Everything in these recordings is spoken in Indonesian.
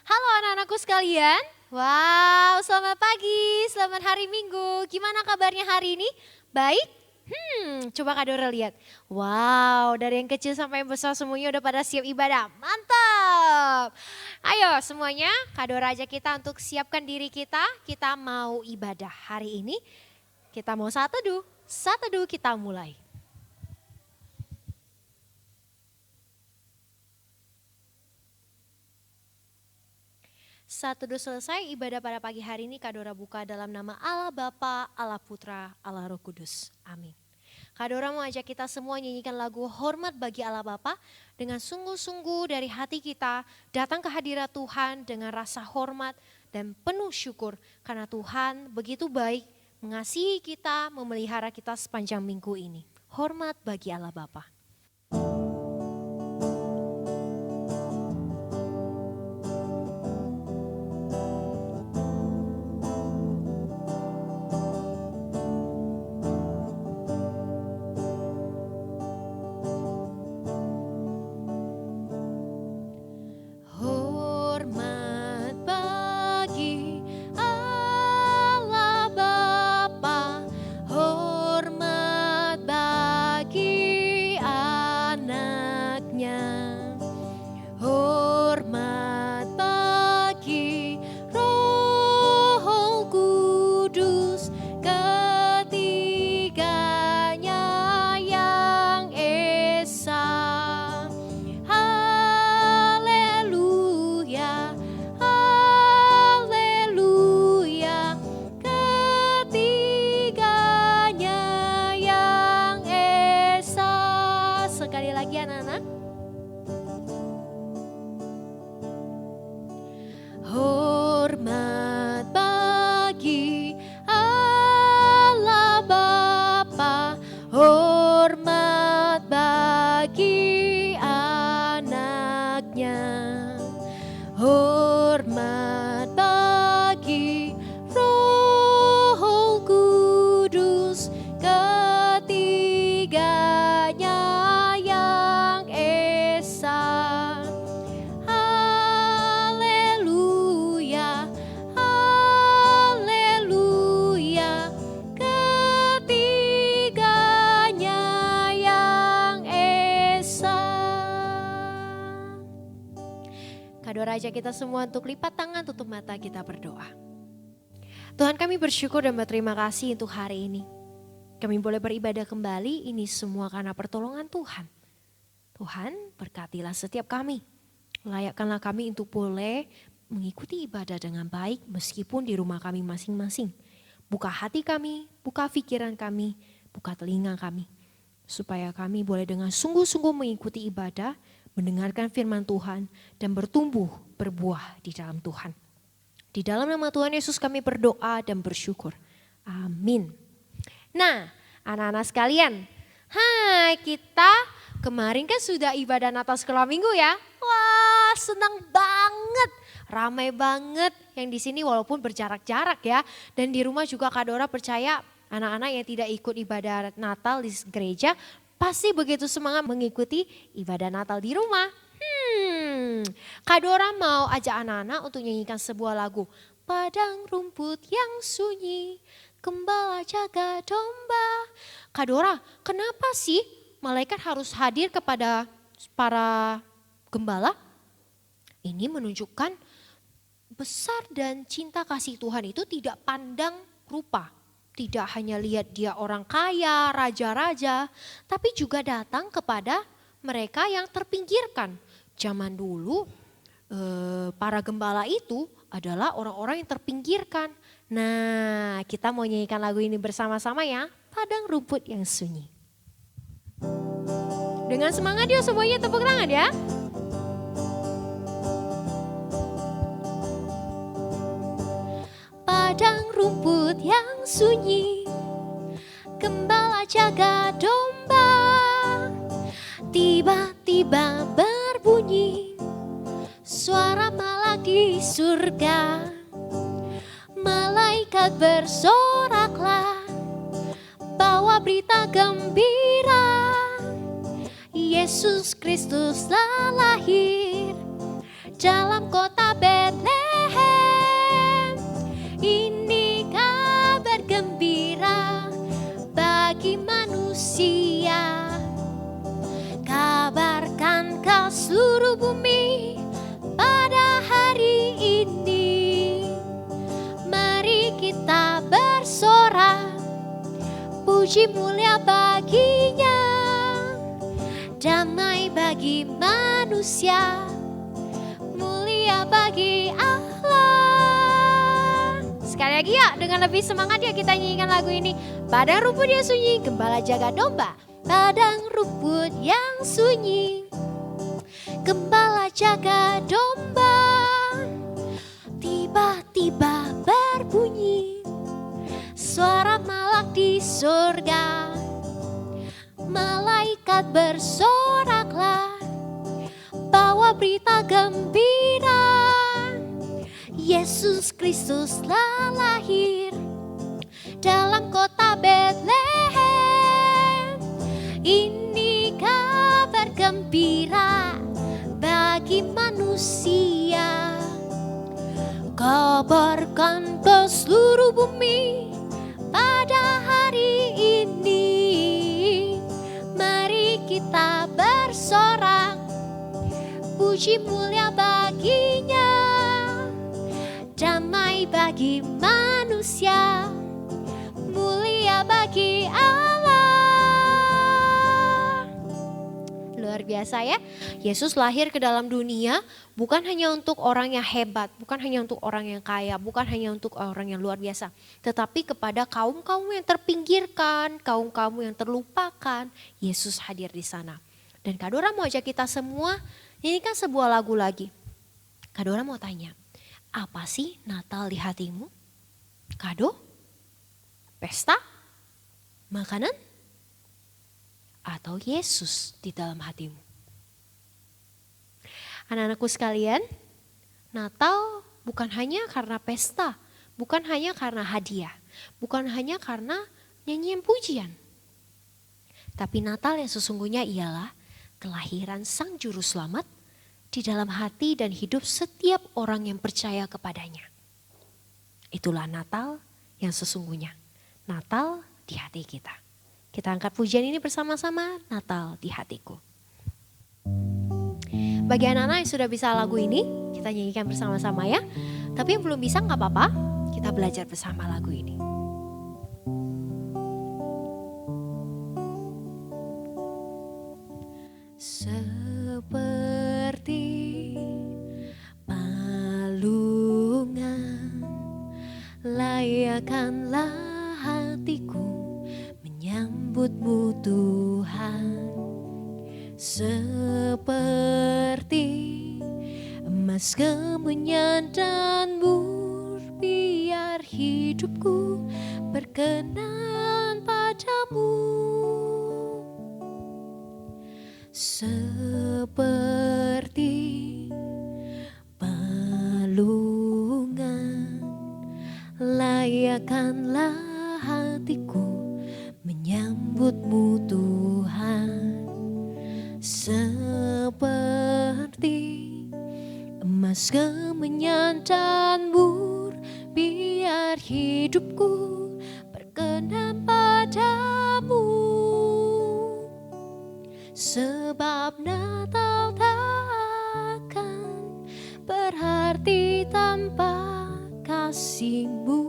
Halo anak-anakku sekalian. Wow, selamat pagi, selamat hari Minggu. Gimana kabarnya hari ini? Baik? Coba Kak Dora lihat. Wow, dari yang kecil sampai yang besar semuanya udah pada siap ibadah. Mantap. Ayo semuanya, Kak Dora ajak kita untuk siapkan diri kita. Kita mau ibadah hari ini. Kita mau saat teduh. Saat teduh kita mulai. Saat teduh selesai, ibadah pada pagi hari ini Kak Dora buka dalam nama Allah Bapa, Allah Putra, Allah Roh Kudus. Amin. Kak Dora mau ajak kita semua nyanyikan lagu Hormat bagi Allah Bapa dengan sungguh-sungguh dari hati kita datang ke hadirat Tuhan dengan rasa hormat dan penuh syukur karena Tuhan begitu baik mengasihi kita, memelihara kita sepanjang minggu ini. Hormat bagi Allah Bapa. Ajak kita semua untuk lipat tangan, tutup mata, kita berdoa. Tuhan, kami bersyukur dan berterima kasih untuk hari ini. Kami boleh beribadah kembali, ini semua karena pertolongan Tuhan. Tuhan, berkatilah setiap kami. Layakkanlah kami untuk boleh mengikuti ibadah dengan baik meskipun di rumah kami masing-masing. Buka hati kami, buka pikiran kami, buka telinga kami. Supaya kami boleh dengan sungguh-sungguh mengikuti ibadah, mendengarkan firman Tuhan dan bertumbuh berbuah di dalam Tuhan. Di dalam nama Tuhan Yesus kami berdoa dan bersyukur. Amin. Nah, anak-anak sekalian, kita kemarin kan sudah ibadah Natal sekolah minggu ya. Wah, senang banget, ramai banget yang di sini walaupun berjarak-jarak ya. Dan di rumah juga Kak Dora percaya anak-anak yang tidak ikut ibadah Natal di gereja pasti begitu semangat mengikuti ibadah Natal di rumah. Kak Dora mau ajak anak-anak untuk nyanyikan sebuah lagu. Padang rumput yang sunyi, gembala jaga domba. Kak Dora, kenapa sih malaikat harus hadir kepada para gembala? Ini menunjukkan besar dan cinta kasih Tuhan itu tidak pandang rupa. Tidak hanya lihat dia orang kaya, raja-raja, tapi juga datang kepada mereka yang terpinggirkan. Zaman dulu para gembala itu adalah orang-orang yang terpinggirkan. Nah, kita mau nyanyikan lagu ini bersama-sama ya, Padang Rumput yang Sunyi. Dengan semangat yuk semuanya tepuk tangan ya. Padang rumput yang sunyi, gembala jaga domba. Tiba-tiba berbunyi suara malak di surga. Malaikat bersoraklah, bawa berita gembira. Yesus Kristus telah lahir dalam kota Betlehem. puji mulia baginya, damai bagi manusia, mulia bagi Allah. Sekali lagi ya, dengan lebih semangat ya kita nyanyikan lagu ini. Padang rumput yang sunyi, gembala jaga domba. Padang rumput yang sunyi, gembala jaga domba. Tiba-tiba berbunyi suara malak di surga. Malaikat bersoraklah, bawa berita gembira. Yesus Kristus telah lahir dalam kota Betlehem. Ini kabar gembira bagi manusia. Kabarkan ke seluruh bumi pada hari ini. Mari kita bersorak, puji mulia baginya, damai bagi manusia, mulia bagi Allah. Luar biasa ya, Yesus lahir ke dalam dunia bukan hanya untuk orang yang hebat, bukan hanya untuk orang yang kaya, bukan hanya untuk orang yang luar biasa, tetapi kepada kaum-kaum yang terpinggirkan, kaum-kaum yang terlupakan, Yesus hadir di sana. Dan Kak Dora mau ajak kita semua, ini kan sebuah lagu lagi. Kak Dora mau tanya, apa sih Natal di hatimu? Kado? Pesta? Makanan? Atau Yesus di dalam hatimu? Anak-anakku sekalian, Natal bukan hanya karena pesta, bukan hanya karena hadiah, bukan hanya karena nyanyian pujian. Tapi Natal yang sesungguhnya ialah kelahiran Sang Juru Selamat di dalam hati dan hidup setiap orang yang percaya kepadanya. Itulah Natal yang sesungguhnya, Natal di hati kita. Kita angkat pujian ini bersama-sama, Natal di hatiku. Bagi anak-anak yang sudah bisa lagu ini, kita nyanyikan bersama-sama ya. Tapi yang belum bisa gak apa-apa, kita belajar bersama lagu ini. Seperti palungan, layakkanlah hatiku menyambutmu Tuhan. Seperti emas kemenyan dan mur, biar hidupku berkenan padamu. Seperti palungan, layakkanlah hatiku menyambutmu Tuhan. Seperti emas kemenyan dan mur, biar hidupku berkenan padamu. Sebab Natal takkan berarti tanpa kasih-Mu.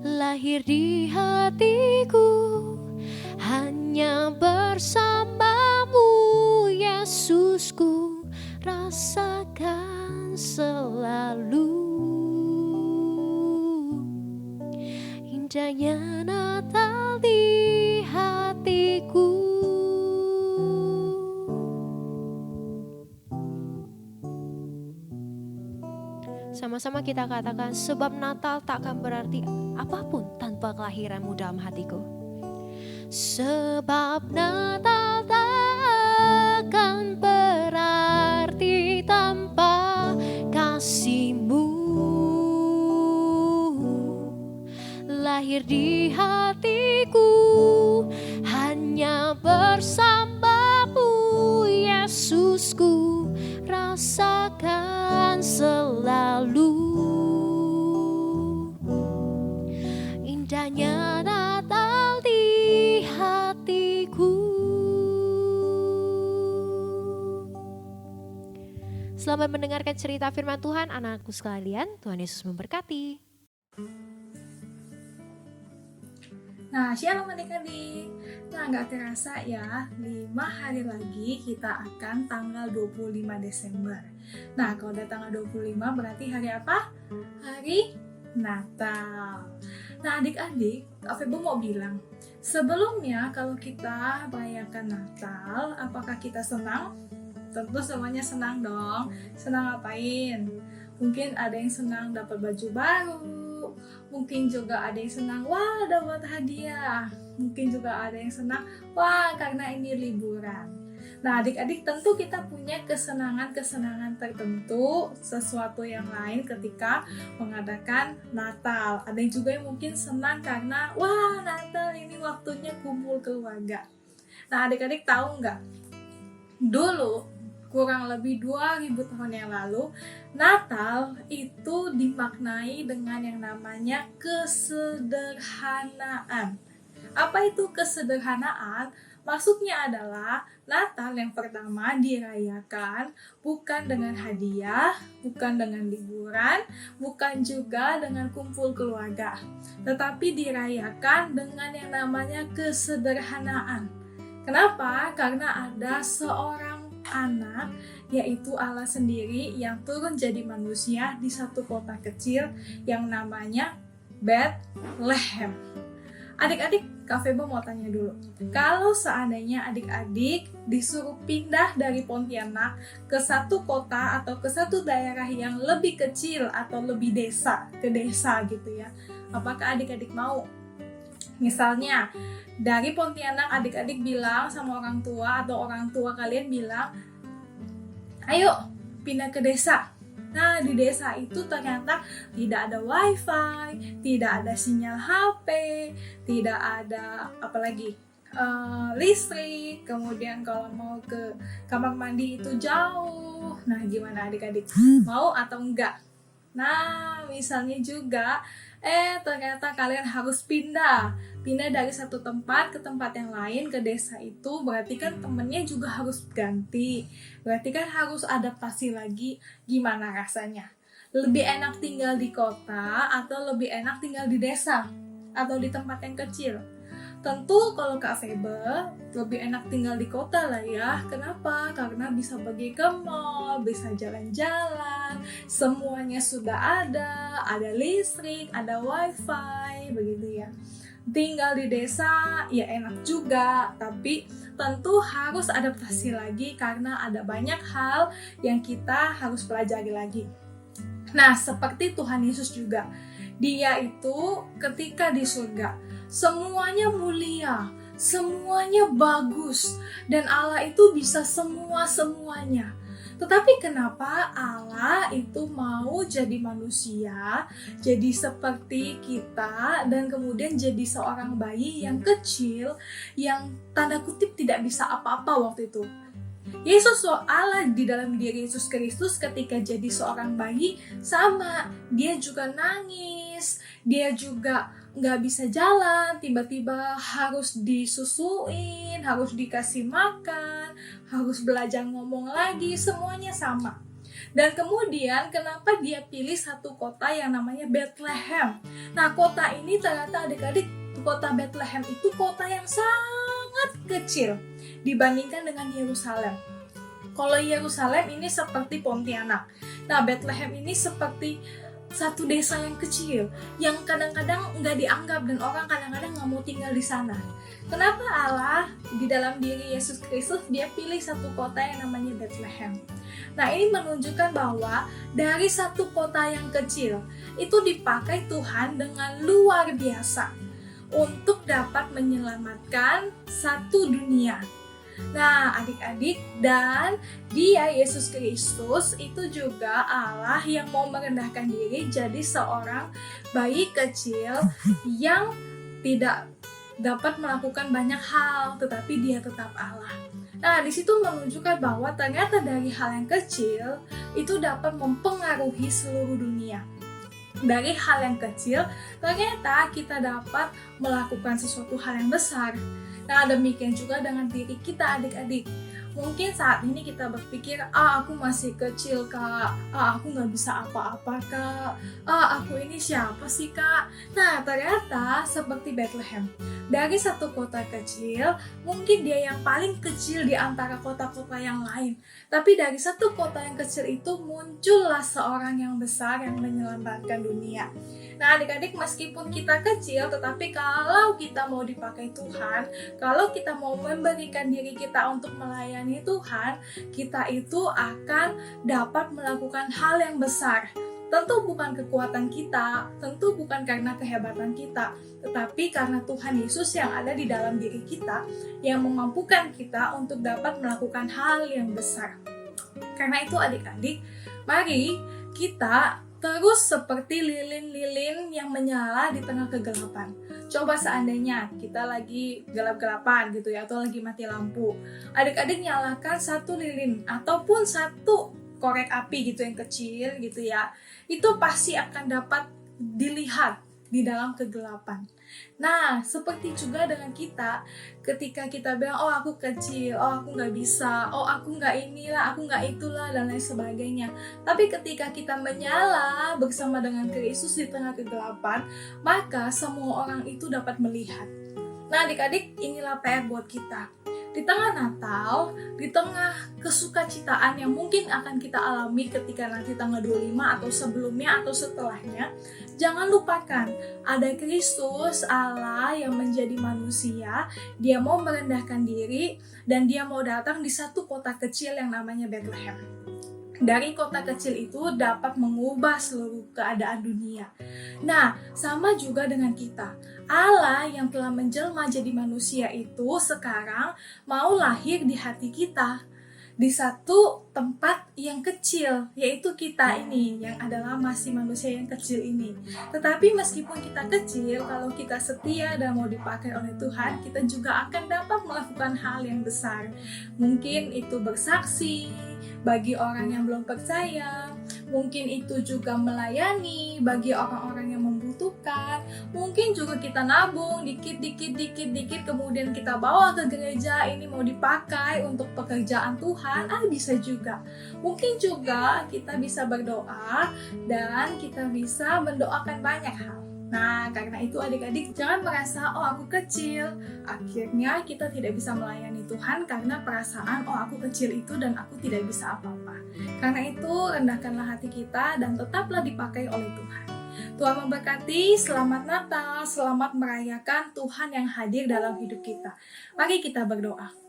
Lahir di hatiku hanya bersamamu, Yesusku, rasakan selalu indahnya Natal di hatiku. Sama-sama kita katakan, sebab Natal takkan berarti apapun tanpa kelahiran-Mu dalam hatiku. Sebab Natal takkan berarti tanpa kasih-Mu. Lahir di hatiku hanya bersamamu, Yesusku, rasakan selalu indahnya Natal di hatiku. Selamat mendengarkan cerita firman Tuhan, anak-anakku sekalian. Tuhan Yesus memberkati. Nah, shalom adik-adik. Nah, nggak terasa ya, 5 hari lagi kita akan tanggal 25 Desember. Nah, kalau udah tanggal 25 berarti hari apa? Hari Natal. Nah, adik-adik, Kak Febo mau bilang, sebelumnya kalau kita merayakan Natal, apakah kita senang? Tentu semuanya senang dong. Senang ngapain? Mungkin ada yang senang dapat baju baru, mungkin juga ada yang senang, wah dapat hadiah. Mungkin juga ada yang senang, wah karena ini liburan. Nah adik-adik tentu kita punya kesenangan-kesenangan tertentu, sesuatu yang lain ketika mengadakan Natal. Ada yang juga yang mungkin senang karena, wah Natal ini waktunya kumpul keluarga. Nah adik-adik tahu nggak? Dulu kurang lebih 2000 tahun yang lalu, Natal itu dimaknai dengan yang namanya kesederhanaan. Apa itu kesederhanaan? Maksudnya adalah Natal yang pertama dirayakan bukan dengan hadiah, bukan dengan liburan, bukan juga dengan kumpul keluarga, tetapi dirayakan dengan yang namanya kesederhanaan. Kenapa? Karena ada seorang anak, yaitu Allah sendiri yang turun jadi manusia di satu kota kecil yang namanya Bethlehem. Adik-adik, Kak Febo mau tanya dulu, kalau seandainya adik-adik disuruh pindah dari Pontianak ke satu kota atau ke satu daerah yang lebih kecil atau lebih ke desa gitu ya, apakah adik-adik mau? Misalnya dari Pontianak adik-adik bilang sama orang tua atau orang tua kalian bilang, ayo pindah ke desa. Nah di desa itu ternyata tidak ada wifi, tidak ada sinyal HP, tidak ada apalagi listrik, kemudian kalau mau ke kamar mandi itu jauh. Nah gimana adik-adik, mau atau enggak? Nah misalnya juga ternyata kalian harus pindah dari satu tempat ke tempat yang lain, ke desa itu, berarti kan temennya juga harus ganti, berarti kan harus adaptasi lagi. Gimana rasanya? Lebih enak tinggal di kota atau lebih enak tinggal di desa atau di tempat yang kecil? Tentu kalau Kak Febe lebih enak tinggal di kota lah ya. Kenapa? Karena bisa pergi ke mall, bisa jalan-jalan, semuanya sudah ada listrik, ada wifi, begitu ya. Tinggal di desa ya enak juga, tapi tentu harus adaptasi lagi karena ada banyak hal yang kita harus pelajari lagi. Nah, seperti Tuhan Yesus juga. Dia itu ketika di surga, semuanya mulia, semuanya bagus, dan Allah itu bisa semuanya. Tetapi kenapa Allah itu mau jadi manusia, jadi seperti kita, dan kemudian jadi seorang bayi yang kecil, yang tanda kutip tidak bisa apa-apa waktu itu. Yesus Allah di dalam diri Yesus Kristus ketika jadi seorang bayi sama, dia juga nangis, dia juga nggak bisa jalan, tiba-tiba harus disusuin, harus dikasih makan, harus belajar ngomong lagi, semuanya sama. Dan kemudian kenapa dia pilih satu kota yang namanya Bethlehem? Nah kota ini ternyata adik-adik, kota Bethlehem itu kota yang sangat kecil dibandingkan dengan Yerusalem. Kalau Yerusalem ini seperti Pontianak. Nah Bethlehem ini seperti satu desa yang kecil, yang kadang-kadang nggak dianggap dan orang kadang-kadang nggak mau tinggal di sana. Kenapa Allah di dalam diri Yesus Kristus dia pilih satu kota yang namanya Bethlehem? Nah ini menunjukkan bahwa dari satu kota yang kecil itu dipakai Tuhan dengan luar biasa untuk dapat menyelamatkan satu dunia. Nah adik-adik, dan dia Yesus Kristus itu juga Allah yang mau merendahkan diri jadi seorang bayi kecil yang tidak dapat melakukan banyak hal, tetapi dia tetap Allah. Nah di situ menunjukkan bahwa ternyata dari hal yang kecil itu dapat mempengaruhi seluruh dunia. Dari hal yang kecil ternyata kita dapat melakukan sesuatu hal yang besar. Nah demikian juga dengan diri kita adik-adik. Mungkin saat ini kita berpikir, aku masih kecil kak, aku gak bisa apa-apa kak, aku ini siapa sih kak. Nah ternyata seperti Bethlehem Dari satu kota kecil, mungkin dia yang paling kecil di antara kota-kota yang lain. Tapi dari satu kota yang kecil itu muncullah seorang yang besar yang menyelamatkan dunia. Nah adik-adik, meskipun kita kecil, tetapi kalau kita mau dipakai Tuhan, kalau kita mau memberikan diri kita untuk melayani Tuhan, kita itu akan dapat melakukan hal yang besar. Tentu bukan kekuatan kita, tentu bukan karena kehebatan kita, tetapi karena Tuhan Yesus yang ada di dalam diri kita, yang memampukan kita untuk dapat melakukan hal yang besar. Karena itu adik-adik, mari kita terus seperti lilin-lilin yang menyala di tengah kegelapan. Coba seandainya kita lagi gelap-gelapan gitu ya, atau lagi mati lampu. Adik-adik nyalakan satu lilin ataupun satu korek api gitu yang kecil gitu ya, itu pasti akan dapat dilihat di dalam kegelapan. Nah, seperti juga dengan kita, ketika kita bilang, oh aku kecil, oh aku nggak bisa, oh aku nggak inilah, aku nggak itulah, dan lain sebagainya. Tapi ketika kita menyala bersama dengan Kristus di tengah kegelapan, maka semua orang itu dapat melihat. Nah adik-adik, inilah PR buat kita. Di tengah Natal, di tengah kesukacitaan yang mungkin akan kita alami ketika nanti tanggal 25 atau sebelumnya atau setelahnya, jangan lupakan ada Kristus Allah yang menjadi manusia. Dia mau merendahkan diri dan dia mau datang di satu kota kecil yang namanya Bethlehem. Dari kota kecil itu dapat mengubah seluruh keadaan dunia. Nah, sama juga dengan kita. Allah yang telah menjelma jadi manusia itu sekarang mau lahir di hati kita. Di satu tempat yang kecil, yaitu kita ini, yang adalah masih manusia yang kecil ini. Tetapi meskipun kita kecil, kalau kita setia dan mau dipakai oleh Tuhan, kita juga akan dapat melakukan hal yang besar. Mungkin itu bersaksi bagi orang yang belum percaya, mungkin itu juga melayani bagi orang-orang yang membutuhkan, mungkin juga kita nabung dikit, kemudian kita bawa ke gereja, ini mau dipakai untuk pekerjaan Tuhan, bisa juga. Mungkin juga kita bisa berdoa dan kita bisa mendoakan banyak hal. Nah, karena itu adik-adik jangan merasa, oh aku kecil, akhirnya kita tidak bisa melayani Tuhan karena perasaan, oh aku kecil itu dan aku tidak bisa apa-apa. Karena itu rendahkanlah hati kita dan tetaplah dipakai oleh Tuhan. Tuhan memberkati, selamat Natal, selamat merayakan Tuhan yang hadir dalam hidup kita. Mari kita berdoa.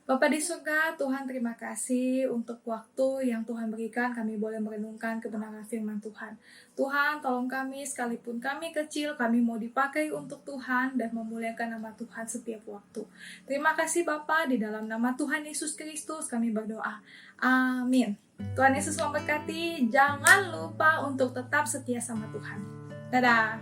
Bapa di surga, Tuhan terima kasih untuk waktu yang Tuhan berikan kami boleh merenungkan kebenaran firman Tuhan. Tuhan tolong kami sekalipun kami kecil, kami mau dipakai untuk Tuhan dan memuliakan nama Tuhan setiap waktu. Terima kasih Bapa, di dalam nama Tuhan Yesus Kristus kami berdoa. Amin. Tuhan Yesus memberkati, jangan lupa untuk tetap setia sama Tuhan. Dadah.